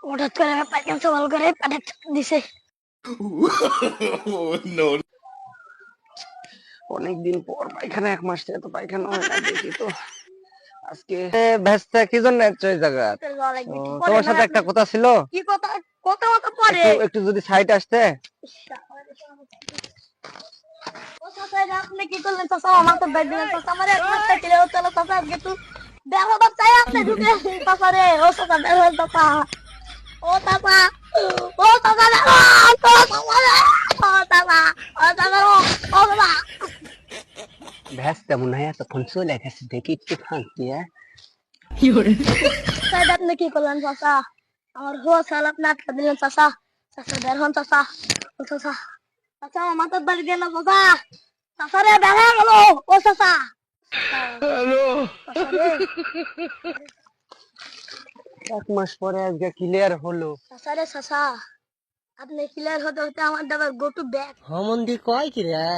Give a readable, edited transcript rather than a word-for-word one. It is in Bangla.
হঠাৎ করে পায়খানা সওয়াল করে পেটে দিছে। অনেকদিন পর পায়খানা, 1 মাস থেকে তো পায়খানা হয় না, দেখি তো আজকে ভেস্তা কি জন্য যাচ্ছ এই জায়গা? তোমার সাথে একটা কথা ছিল, কি কথা? কথা কথা পরে একটু একটু যদি সাইড আসতে। ও চাচা, এটা আপনি কি করলেন চাচা? আমার তো ব্যাগ দিলেন চাচা, আমার এক মাস থেকে ও চলো চাচা, আজকে একটু দেখো তো চাই আপনি ঢুকে চাচা রে। ও চাচা বের হন চাচা, ও চাচা, ও চাচা দেখো, ও চাচা রে, ও চাচা, ও চাচা, ও বাবা। ভেস্তা মনে হয় এতক্ষণ চলে গেছে, দেখি একটু ফাঁকি। চাচা, এটা আপনি কি করলেন চাচা? আমার হো চাল আপনি আটকা দিলেন চাচা। চাচা বের হন চাচা, ও চাচা, চাচা আমার মাথার বাড়ি দিয়ে না চাচা, চাচা রে বের হয়ে গেল, ও চাচা, হ্যালো, চাচা রে, 1 মাস পরে আজকে ক্লিয়ার হলো। চাচা রে চাচা, আপনি ক্লিয়ার হতে হতে আমার ডাবার গো টু ব্যাক। হমন্দি কয় কি রে?